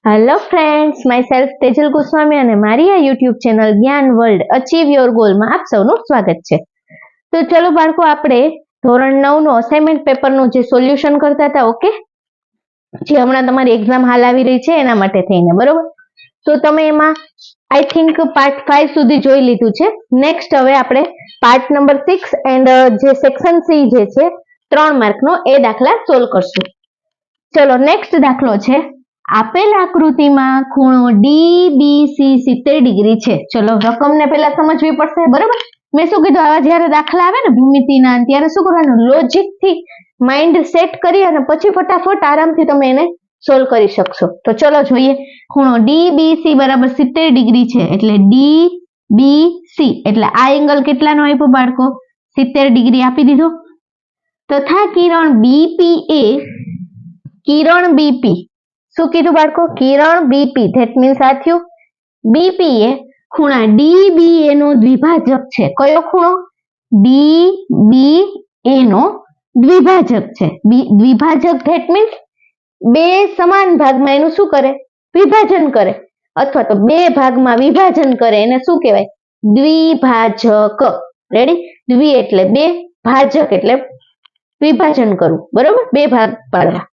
Hello friends, my self Tejal Goswami અને મારી આ યુટ્યુબ ચેનલ જ્ઞાન વર્લ્ડ અચીવ યોર ગોલમાં આપ સૌનું સ્વાગત છે. તો ચલો બાળકો, આપણે ધોરણ 9 નું અસાઇનમેન્ટ પેપરનું જે સોલ્યુશન કરતા હતા, ઓકે, જે હમણાં તમારી એક્ઝામ હાલ આવી રહી છે એના માટે થઈને, બરોબર. તો તમે એમાં આઈ થિંક પાર્ટ 5 સુધી જોઈ લીધું છે. નેક્સ્ટ હવે આપણે પાર્ટ નંબર 6 એન્ડ જે સેક્શન સી જે છે 3 માર્કનો એ દાખલા સોલ્વ કરશું. ચલો, નેક્સ્ટ દાખલો છે, આપેલ આકૃતિમાં ખૂણો DBC 70 ડિગ્રી છે. ચલો, રકમને પહેલા સમજવી પડશે, બરોબર. મેં શું કીધું, આવા જ્યારે દાખલા આવે ને ભૂમિતિના, ત્યારે શું કરવાનું, લોજિક થી માઇન્ડ સેટ કરી અને પછી ફટાફટ આરામથી તમે એને સોલ્વ કરી શકશો. તો ચલો જોઈએ, ખૂણો DBC બરાબર 70 ડિગ્રી છે, એટલે DBC એટલે આ એંગલ કેટલાનો આપ્યો બાળકો, 70 ડિગ્રી આપી દીધો. તથા કિરણ BP શું કીધું બાળકો, કિરણ BP, ધેટ મીન્સ આ થયું BP એ ખૂણા DBA નો દ્વિભાજક છે. કયો ખૂણો? DBA નો દ્વિભાજક છે. દ્વિભાજક ધેટ મીન્સ બે સમાન ભાગમાં એનું શું કરે, વિભાજન કરે, અથવા તો બે ભાગમાં વિભાજન કરે, એને શું કહેવાય, દ્વિભાજક. રેડી? દ્વિ એટલે બે, ભાજક એટલે વિભાજન કરવું, બરોબર, બે ભાગ પાડવા.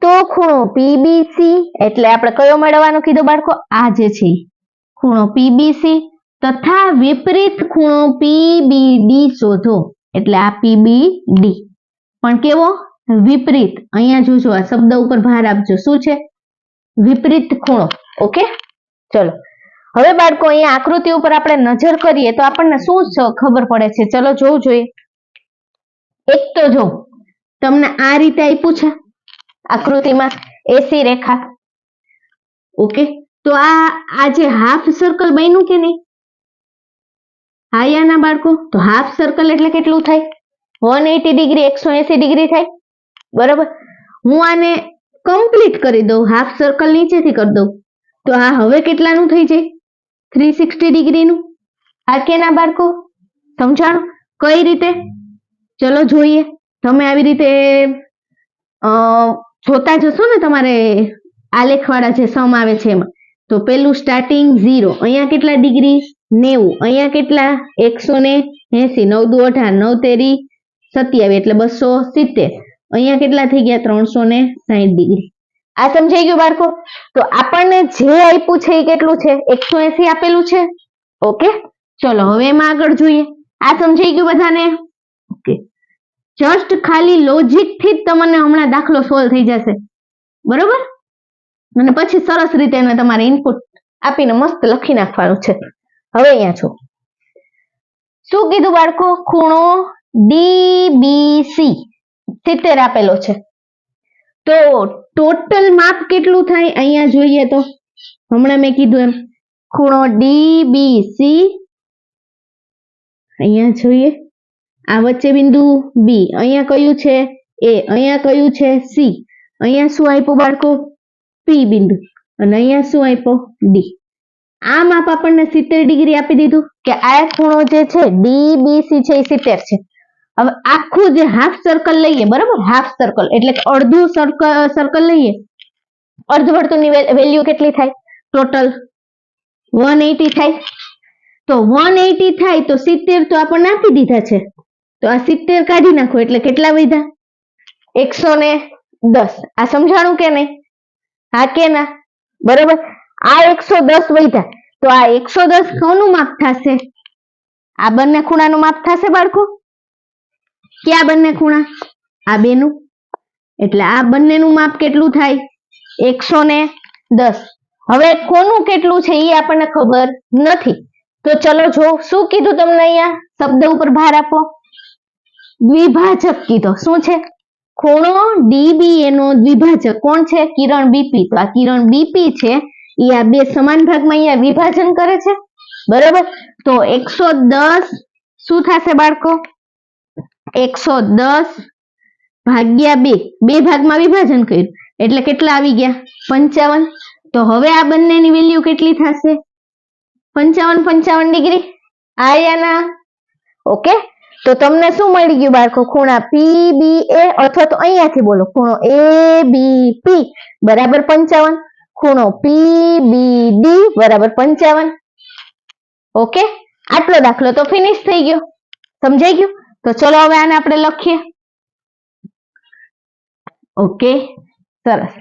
તો ખૂણો PBC એટલે આપણે કયો મેળવવાનો કીધો બાળકો, આ જે છે ખૂણો PBC તથા વિપરીત ખૂણો PBD શોધો. એટલે આ PBD પણ કેવો, વિપરીત. અહીંયા જોજો, આ શબ્દ ઉપર ભાર આપજો, શું છે, વિપરીત ખૂણો. ઓકે, ચલો હવે બાળકો અહીંયા આકૃતિ ઉપર આપણે નજર કરીએ તો આપણને શું ખબર પડે છે, ચલો જોવું જોઈએ. એક તો જો તમને આ રીતે આપ્યું છે આકૃતિમાં એસી રેખા, ઓકે. તો આ જે હાફ સર્કલ બન્યું કે નહીં, આયાના બાળકો, તો હાફ સર્કલ એટલે કેટલું થાય, 180 ડિગ્રી, 180 ડિગ્રી થાય, બરોબર. હું આને કમ્પ્લીટ કરી દઉં, હાફ સર્કલ નીચેથી કરી દઉં, તો આ હવે કેટલાનું થઈ જાય, 360 ડિગ્રીનું. આ કેના બાળકો, સમજાણું કઈ રીતે, ચલો જોઈએ. તમે આવી રીતે જોતા જશો ને તમારે આલેખવાળા જે સમ આવે છે એમાં, તો પેલું સ્ટાર્ટિંગ 0, અહીંયા કેટલા ડિગ્રી, 90, અહીંયા કેટલા 180, 9 દુ 18, 9 તેરી 27 એટલે 270, અહીંયા કેટલા થઈ ગયા 360 ડિગ્રી. આ સમજાઈ ગયું બાળકો? તો આપણને જે આપ્યું છે એ કેટલું છે, 180 આપેલું છે. ઓકે, ચલો હવે એમાં આગળ જોઈએ. આ સમજાઈ ગયું બધાને? ઓકે, જસ્ટ ખાલી લોજિક થી જ તમને હમણાં દાખલો સોલ્વ થઈ જશે, બરોબર. અને પછી સરસ રીતે એને તમારે ઇનપુટ આપીને મસ્ત લખી નાખવાનું છે. હવે અહીંયા છો, શું કીધું બાળકો, ખૂણો DBC 70 આપેલો છે. તો ટોટલ માપ કેટલું થાય, અહીંયા જોઈએ તો હમણાં મેં કીધું એમ, ખૂણો DBC, અહીંયા જોઈએ, આ વચ્ચે બિંદુ B, અહીંયા કયું છે A, અહીંયા કયું છે C, અહીંયા શું આપ્યું બાળકો, P બિંદુ, અને અહીંયા શું આપ્યો D. આ માપ આપણને 70 ડિગ્રી આપી દીધું કે આ ખૂણો જે છે DBC છે એ 70 છે. હવે આખું જે હાફ સર્કલ લઈએ, બરોબર, હાફ સર્કલ એટલે અડધું સર્કલ લઈએ, અર્ધવર્તુળની વેલ્યુ કેટલી થાય, ટોટલ 180 થાય. તો 180 થાય તો 70 તો આપણને આપી દીધા છે, તો આ 70 કાઢી નાખો એટલે કેટલા વધ્યા, 110. આ સમજાણું કે નહીં, હા કે ના, બરોબર. આ 110 વધ્યા, તો આ 110 કોનું માપ થશે, આ બંને ખૂણાનું માપ થશે બાળકો. ક્યાં બંને ખૂણા, આ બેનું, એટલે આ બંનેનું માપ કેટલું થાય, 110. હવે કોનું કેટલું છે એ આપણને ખબર નથી, તો ચલો જો શું કીધું તમને, અહીંયા શબ્દ ઉપર ભાર આપો, દ્વિભાજક કીધો. શું છે, ખૂણો DBA નો દ્વિભાજક કોણ છે, કિરણ BP. તો આ કિરણ BP છે એ આ બે સમાન ભાગમાં અહીંયા વિભાજન કરે છે, બરોબર. તો 110 શું થશે બાળકો, 110 ભાગ્યા 2, બે ભાગમાં વિભાજન કર્યું એટલે કેટલા આવી ગયા, 55. તો હવે આ બંનેની વેલ્યુ કેટલી થશે, 55 ડિગ્રી આયાના. ઓકે, તો તમને શું મળી ગયું બાળકો? ખૂણા PBA અથવા તો અહીંયાથી બોલો ખૂણો ABP બરાબર 55, ખૂણો PBD બરાબર 55. ઓકે, આટલો દાખલો તો ફિનિશ થઈ ગયો. સમજાઈ ગયું? તો ચલો હવે આને આપણે લખીએ. ઓકે, સરસ.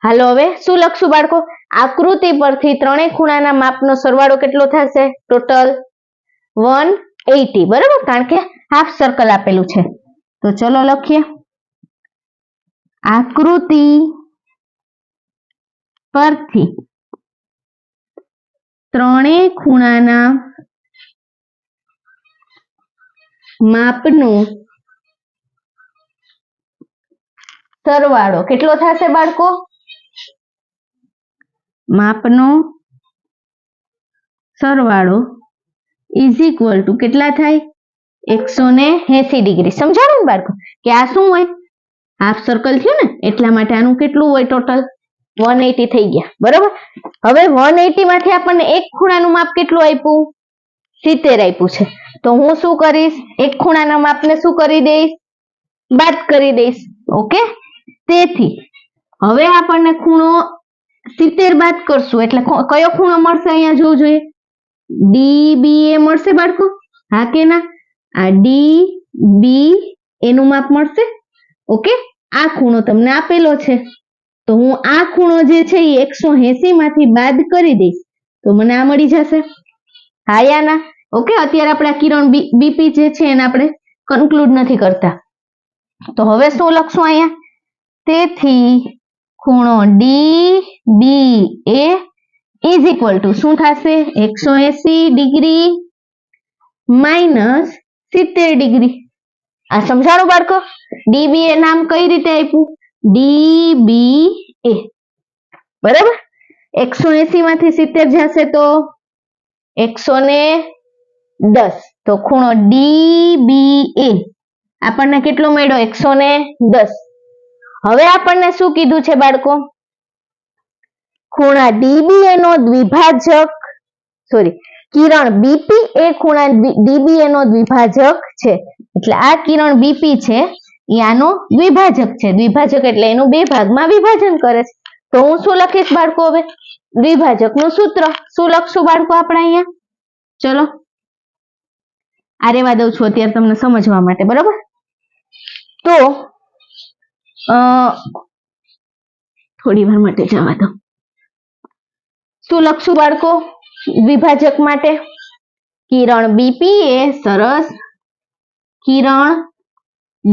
હાલો હવે શું લખશું બાળકો? આકૃતિ પરથી ત્રણેય ખૂણાના માપનો સરવાળો કેટલો થશે? ટોટલ 180 બરાબર, કારણ કે હાફ સર્કલ આપેલું છે. તો ચલો લખીએ. આકૃતિ પરથી ત્રણેય ખૂણાના માપનો સરવાળો કેટલો થશે બાળકો? માપનો સરવાળો ઇઝ ઇક્વલ ટુ કેટલા થાય? 180 ડિગ્રી. સમજાણું ને બાળકો કે આ શું હોય? હાફ સર્કલ થયું ને, એટલા માટે આનું કેટલું હોય? ટોટલ 180 થઈ ગયા બરાબર. હવે 180 માંથી આપણને એક ખૂણાનું માપ કેટલું આપ્યું? 70 આપ્યું છે. તો હું શું કરીશ? એક ખૂણાના માપને શું કરી દઈશ? બાદ કરી દઈશ. ઓકે, તેથી હવે આપણને ખૂણો 70 બાદ કરશું એટલે કયો ખૂણો મળશે? અહીંયા જોવું જોઈએ, DBA મળશે બાળકો. હા કે ના? આ DBA નું માપ મળશે. ઓકે, આ ખૂણો તમને આપેલો છે તો હું આ ખૂણો જે છે એ 180 માંથી બાદ કરી દઈશ તો મને આ મળી જશે. હા યા ના? ઓકે, અત્યારે આપણે આ કિરણ BP જે છે એને આપણે કન્ક્લુડ નથી કરતા. તો હવે શું લખશું અહીંયા? તેથી ખૂણો DBA ઇઝ ઇક્વલ ટુ શું થશે? 180 ડિગ્રી માઇનસ 70 ડિગ્રી. આ સમજાણું બાળકો? DBA નામ કઈ રીતે આપ્યું? DBA બરાબર. 180 માંથી 70 જશે તો 110. તો ખૂણો DBA આપણને કેટલો મળ્યો? 110. હવે આપણને શું કીધું છે બાળકો? ખૂણા DBA નો દ્વિભાજક કિરણ BP એ ખૂણા DBA નો દ્વિભાજક છે. એટલે આ કિરણ BP છે એ આનો દ્વિભાજક છે. દ્વિભાજક એટલે એનું બે ભાગમાં વિભાજન કરે છે. તો હું શું લખીશ બાળકો? હવે દ્વિભાજકનું સૂત્ર શું લખશું બાળકો આપણે અહીંયા? ચલો આ રેવા દઉં છું અત્યારે તમને સમજવા માટે બરાબર. તો થોડી વાર માટે જવા દો. શું લખશું બાળકો દ્વિભાજક માટે? કિરણ BP એ સરસ કિરણ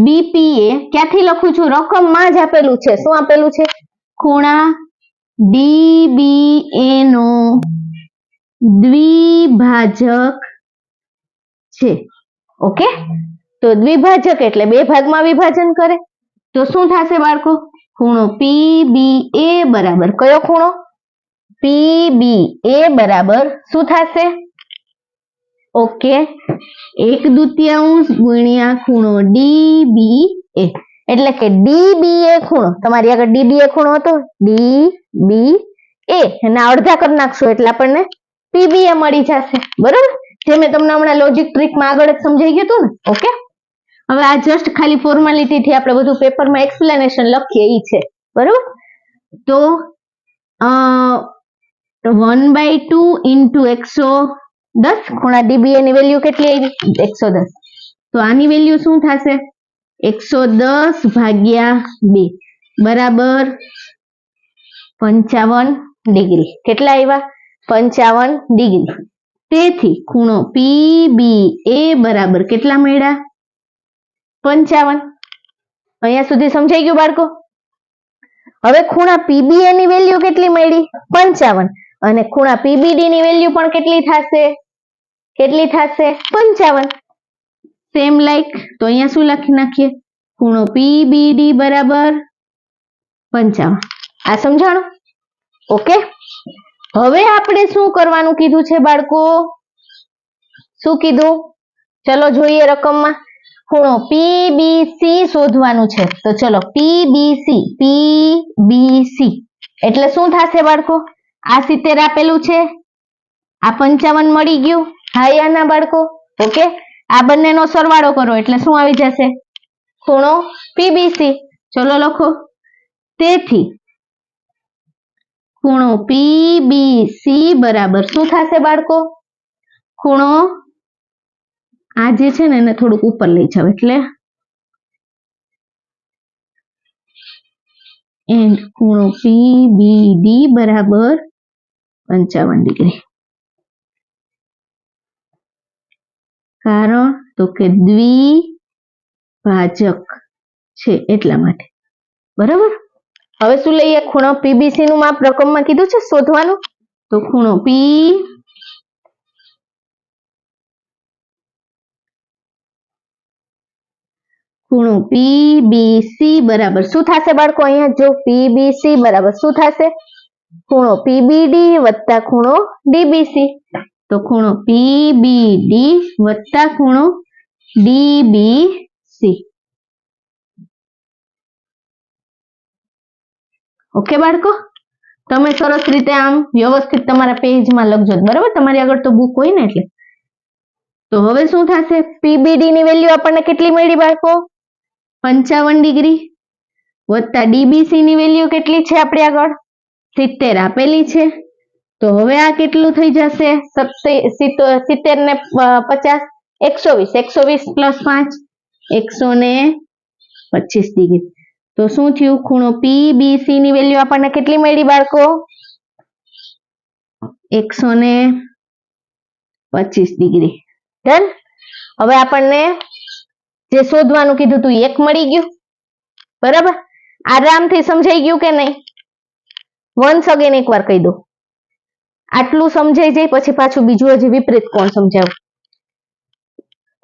BP એ ક્યાંથી લખું છું? રકમમાં જ આપેલું છે. શું આપેલું છે? ખૂણા DBA નો દ્વિભાજક છે. ઓકે, તો દ્વિભાજક એટલે બે ભાગમાં વિભાજન કરે. તો શું થશે બાળકો? ખૂણો PBA બરાબર કયો ખૂણો? PBA બરાબર શું થશે? ઓકે, 1/2 ગુણ્યા ખૂણો DBA એટલે કે DBA ખૂણો, તમારી આગળ DBA ખૂણો હતો, DBA એના અડધા કરી નાખશો એટલે આપણને PBA મળી જશે બરાબર. જે મેં તમને હમણાં લોજિક ટ્રીકમાં આગળ જ સમજાઈ ગયું હતું ને. ઓકે, હવે આ જસ્ટ ખાલી ફોર્માલિટી થી આપણે બધું પેપરમાં એક્સપ્લેનેશન લખીએ ઈ છે બરાબર. તો 1/2 ઇન્ટુ 110 ખૂણા DBA ની વેલ્યુ કેટલી આવી? 110. તો આની વેલ્યુ શું થશે? 110 ભાગ્યા 2 બરાબર 55 ડિગ્રી. કેટલા આવ્યા? 55 ડિગ્રી. તેથી ખૂણો PBA બરાબર કેટલા મળ્યા? 55. અહીંયા સુધી સમજાઈ ગયું બાળકો? હવે ખૂણા PBA ની વેલ્યુ કેટલી મળી? 55. અને ખૂણા PBD ની વેલ્યુ પણ કેટલી થશે? 55. Same like. તો અહીંયા શું લખી નાખીએ? ખૂણો PBD બરાબર 55. આ સમજાણું? ઓકે, હવે આપણે શું કરવાનું કીધું છે બાળકો? શું કીધું? ચલો જોઈએ રકમમાં. ખૂણો PBC શોધવાનું છે. તો ચલો PBC એટલે શું થશે બાળકો? આ 70 આપેલું છે, આ 55 મળી ગયું. હા યા ના બાળકો? ઓકે, આ બંનેનો સરવાળો કરો એટલે શું આવી જશે? ખૂણો પીબીસી. ચલો લખો. તેથી ખૂણો પીબીસી બરાબર શું થશે બાળકો? ખૂણો આ જે છે ને એને થોડુંક ઉપર લઈ જાવ એટલે એન્ડ ખૂણો પીબીડી બરાબર 55 ડિગ્રી. કારણ તો કે દ્વિભાજક છે એટલા માટે. બરાબર. હવે શું લઈએ? ખૂણો પીબીસી નું માપ રકમમાં કીધું છે શોધવાનું. તો ખૂણો પીબીસી બરાબર શું થશે બાળકો? અહીંયા જો પીબીસી બરાબર શું થશે? ખૂણો પીબીડી વત્તા ખૂણો ડીબીસી. તો ખૂણો પીબીડી વત્તા ખૂણો ડીબીસી. ઓકે બાળકો, તમે સરસ રીતે આમ વ્યવસ્થિત તમારા પેજમાં લખજો. બરાબર, તમારી આગળ તો બુક હોય ને એટલે. તો હવે શું થશે? પીબીડી ની વેલ્યુ આપણને કેટલી મળી બાળકો? 55 ડિગ્રી વત્તા ડીબીસી ની વેલ્યુ કેટલી છે આપણી આગળ? 70 આપેલી છે. તો હવે આ કેટલું થઈ જશે? 70 ને 50 120. 120 પ્લસ 5 125 ડિગ્રી. તો શું થયું? ખૂણો પીબીસી ની વેલ્યુ આપણને કેટલી મળી બાળકો? 125 ડિગ્રી. ડન. હવે આપણને જે શોધવાનું કીધું તું એક મળી ગયું. બરાબર, આરામથી સમજાઈ ગયું કે નહીં? વન્સ અગેન એકવાર કહી દો. આટલું સમજાઈ જાય પછી પાછું બીજું હજી વિપરીત કોણ સમજાવું.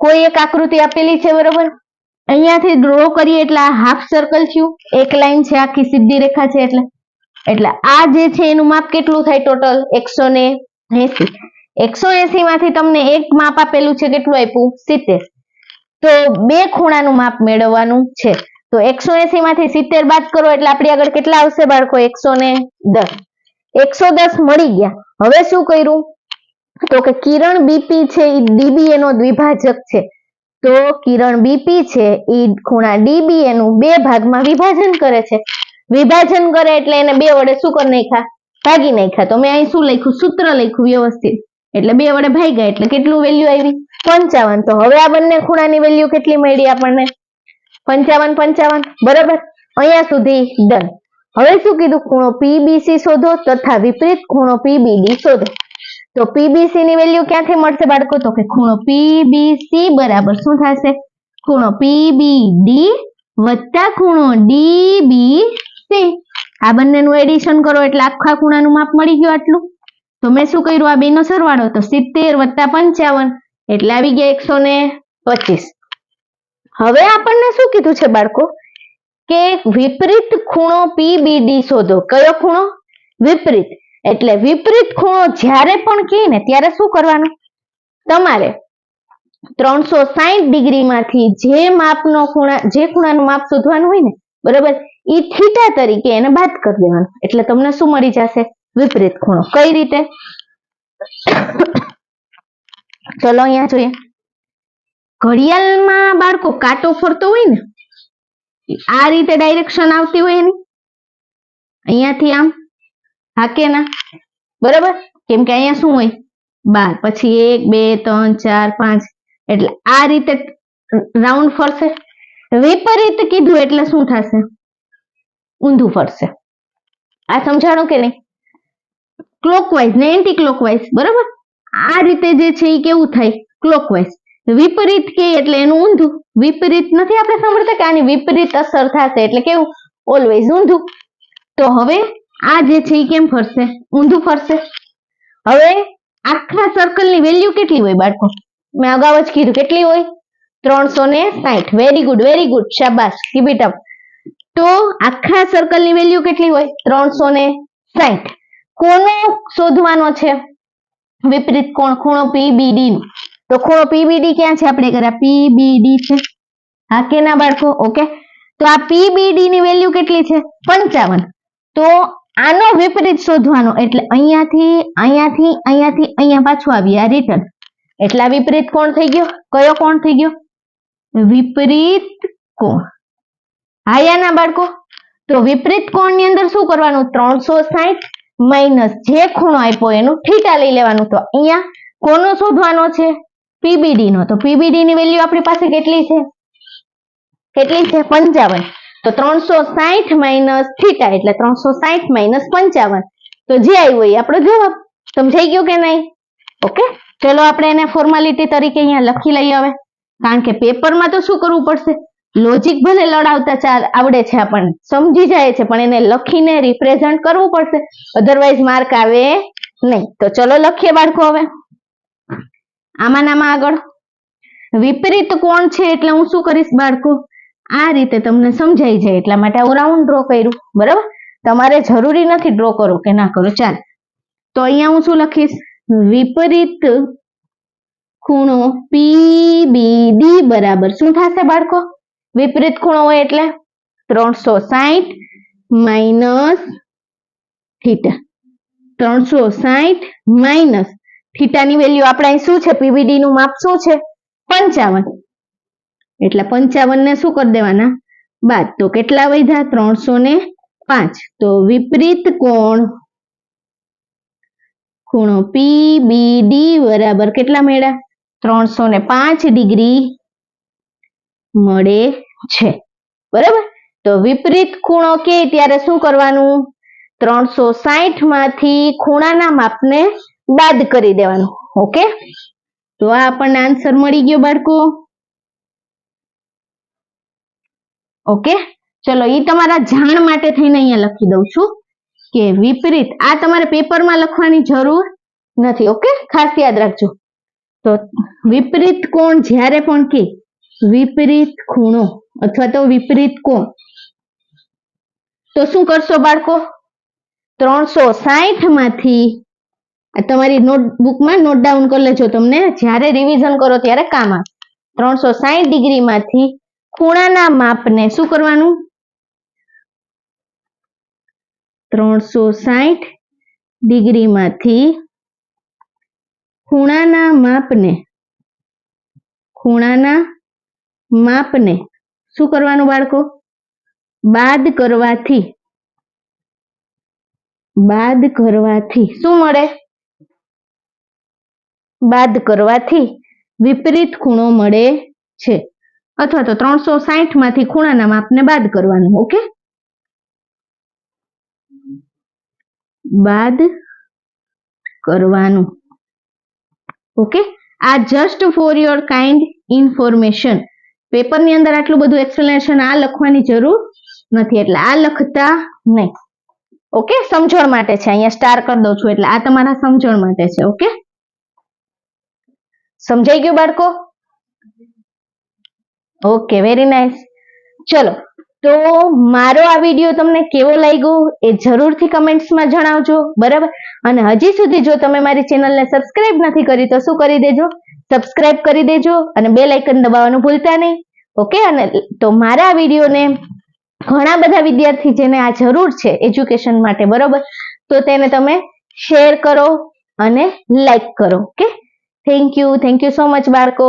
કોઈ એક આકૃતિ આપેલી છે બરોબર, અહીંયાથી ડ્રો કરીએ એટલે આ હાફ સર્કલ થયું, એક લાઈન છે આખી સીધી રેખા છે એટલે આ જે છે એનું માપ કેટલું થાય ટોટલ? 180. 180 માંથી તમને એક માપ આપેલું છે, કેટલું આપ્યું? 70. તો બે ખૂણાનું માપ મેળવવાનું છે. તો 180 માંથી 70 બાદ કરો એટલે આપણી આગળ કેટલા આવશે બાળકો? 110. 110 મળી ગયા. હવે શું કર્યું? તો કે કિરણ બીપી છે એ ડીબીએ નો દ્વિભાજક છે. તો કિરણ બીપી છે એ ખૂણા ડીબીએ નું બે ભાગમાં વિભાજન કરે છે. વિભાજન કરે એટલે એને બે વડે શું કરી નાખ્યા? ભાગી નાખ્યા. તો મેં અહીં શું લખ્યું? સૂત્ર લખ્યું વ્યવસ્થિત. એટલે બે વડે ભાગ્યા એટલે કેટલું વેલ્યુ આવી? 55. તો હવે આ બંને ખૂણાની વેલ્યુ કેટલી મળી આપણને? 55 55. બરાબર, અહીંયા સુધી ડન. હવે શું કીધું? ખૂણો પીબીસી શોધો તથા વિપરીત ખૂણો પીબીડી શોધો. તો પીબીસી ની વેલ્યુ ક્યાંથી મળશે બાળકો? તો કે ખૂણો પીબીસી બરાબર શું થશે? ખૂણો પીબીડી વત્તા ખૂણો ડીબીસી. આ બંનેનું એડિશન કરો એટલે આખા ખૂણાનું માપ મળી ગયું આટલું. તો મેં શું કર્યું? આ બેનો સરવાળો તો 70 વત્તા 55 એટલે આવી ગયા 125. હવે આપણને શું કીધું છે બાળકો? કે વિપરીત ખૂણો પીબીડી શોધો. કયો ખૂણો? વિપરીત. એટલે વિપરીત ખૂણો જ્યારે પણ કહે ને ત્યારે શું કરવાનું? તમારે 360 ડિગ્રી માંથી જે ખૂણાનું માપ શોધવાનું હોય ને, બરાબર, એ થીટા તરીકે એને બાદ કરી દેવાનું. એટલે તમને શું મળી જશે? વિપરીત ખૂણો. કઈ રીતે? ચલો અહીંયા જોઈએ. ઘડિયાળમાં બાળકો કાંટો ફરતો હોય ને, આ રીતે ડાયરેક્શન આવતી હોય એની, અહીંયાથી આમ હાકે ના, બરાબર, કેમ કે અહીંયા શું હોય? 12, પછી 1 2 3 4 5 એટલે આ રીતે રાઉન્ડ ફરશે. વિપરીત કીધું એટલે શું થશે? ઊંધું ફરશે. આ સમજાણું કે નહીં? ક્લોકવાઇઝ ને એન્ટી ક્લોકવાઇઝ. બરાબર, આ રીતે જે છે એ કેવું થાય? ક્લોકવાઇઝ. વિપરીત કે એટલે એનું ઊંધું. વિપરીત નથી આપણે સાંભળતા કે આની વિપરીત અસર થશે એટલે કેવું? ઓલવેઝ ઊંધું. તો હવે આ જે છે એ કેમ ફરશે? ઊંધું ફરશે. હવે આખા સર્કલની વેલ્યુ કેટલી હોય બાળકો? મેં અગાઉ જ કીધું કેટલી હોય? 360. વેરી ગુડ, વેરી ગુડ, શાબાશ, કીપ ઇટ અપ. તો આખા સર્કલની વેલ્યુ કેટલી હોય? 360. કોનો શોધવાનો છે? વિપરીત કોણ? ખૂણો પીબીડી નો. તો ખૂણો પીબીડી ક્યાં છે? આપણે કર્યા પીબીડી છે. હા કે ના બાળકો? ઓકે. તો આ પીબીડી ની વેલ્યુ કેટલી છે? 55. તો આનો વિપરીત શોધવાનો એટલે અહીંયાથી અહીંયા પાછું આવી આ રિટર્ન. એટલે આ વિપરીત કોણ થઈ ગયો? કયો કોણ થઈ ગયો? વિપરીત કોણ. હા યા ના બાળકો? તો વિપરીત કોણની અંદર શું કરવાનું? 360 માઇનસ જે ખૂણો આપ્યો એનું થીટા લઈ લેવાનું. તો અહીંયા કોનો શોધવાનો છે? પીબીડી નો. તો પીબીડી ની વેલ્યુ આપણી પાસે કેટલી છે? 55. તો 360 માઇનસ થીટા એટલે 360 માઇનસ 55. તો જે આવ્યો એ આપણો જવાબ. સમજાઈ ગયો કે નહીં? ઓકે, ચલો આપણે એને ફોર્માલિટી તરીકે અહીંયા લખી લઈએ હવે, કારણ કે પેપરમાં તો શું કરવું પડશે? લોજિક ભલે લડાવતા આવડે છે આપણને, સમજી જાય છે, પણ એને લખીને રિપ્રેઝન્ટ કરવું પડશે, અધરવાઇઝ માર્ક આવે નહીં. તો ચલો લખીએ બાળકો હવે આમાં આગળ. વિપરીત કોણ છે એટલે હું શું કરીશ બાળકો? આ રીતે તમને સમજાઈ જાય એટલા માટે હું રાઉન્ડ ડ્રો કર્યું. બરાબર, તમારે જરૂરી નથી ડ્રો કરો કે ના કરો, ચાલ. તો અહીંયા હું શું લખીશ? વિપરીત ખૂણો પીબીડી બરાબર શું થશે બાળકો? વિપરીત ખૂણો હોય એટલે 360 માઇનસ થીટા. 360 માઇનસ થીટાની વેલ્યુ આપણે અહીં શું છે? પીબીડી નું માપ શું છે? 55. એટલે 55 ને શું કરી દેવાના? બાદ. તો કેટલા વધ્યા? 305. તો વિપરીત કોણ ખૂણો પીબીડી બરાબર કેટલા મળ્યા? 305 ડિગ્રી મળે છે. બરાબર, તો વિપરીત ખૂણો કે ત્યારે શું કરવાનું? 360 માંથી ખૂણાના માપને બાદ કરી દેવાનું. ઓકે, તો આ આપણને આન્સર મળી ગયો બાળકો. ઓકે, ચલો એ તમારા જાણ માટે થઈને અહીંયા લખી દઉં છું કે વિપરીત. આ તમારે પેપરમાં લખવાની જરૂર નથી. ઓકે, ખાસ યાદ રાખજો. તો વિપરીત કોણ જ્યારે પણ કે વિપરીત ખૂણો અથવા તો વિપરીત કોણ, તો શું કરશો બાળકો? 360 માંથી તમારી નોટબુકમાં નોટ ડાઉન કરી લેજો, તમને જ્યારે રિવિઝન કરો ત્યારે કામ આવે. 360 ડિગ્રી માંથી ખૂણાના માપને શું કરવાનું? 360 ડિગ્રી માંથી ખૂણાના માપને શું કરવાનું બાળકો? બાદ કરવાથી શું મળે? બાદ કરવાથી વિપરીત ખૂણો મળે છે. અથવા તો 360 માંથી ખૂણાના માપને બાદ કરવાનું. ઓકે, બાદ કરવાનું. ઓકે, આ just for your kind information. પેપરની અંદર આટલું બધું એક્સપ્લેનેશન આ લખવાની જરૂર નથી, એટલે આ લખતા નહીં. ઓકે, સમજણ માટે છે. અહીંયા સ્ટાર કરી દઉં છું એટલે આ તમારા સમજણ માટે છે. ઓકે, સમજાઈ ગયું બાળકો? Okay, very nice. ચલો, તો મારો આ વિડીયો તમને કેવો લાગ્યો એ જરૂરથી કમેન્ટ્સમાં જણાવજો. બરાબર, અને હજી સુધી જો તમે મારી ચેનલને સબસ્ક્રાઇબ નથી કરી તો શું કરી દેજો? સબસ્ક્રાઇબ કરી દેજો અને બેલ આઇકન દબાવવાનું ભૂલતા નહીં. ઓકે, અને તો મારા વિડીયોને ઘણા બધા વિદ્યાર્થી જેને આ જરૂર છે એજ્યુકેશન માટે, બરોબર, તો તેને તમે શેર કરો અને લાઈક કરો. Okay, thank you so much બાળકો.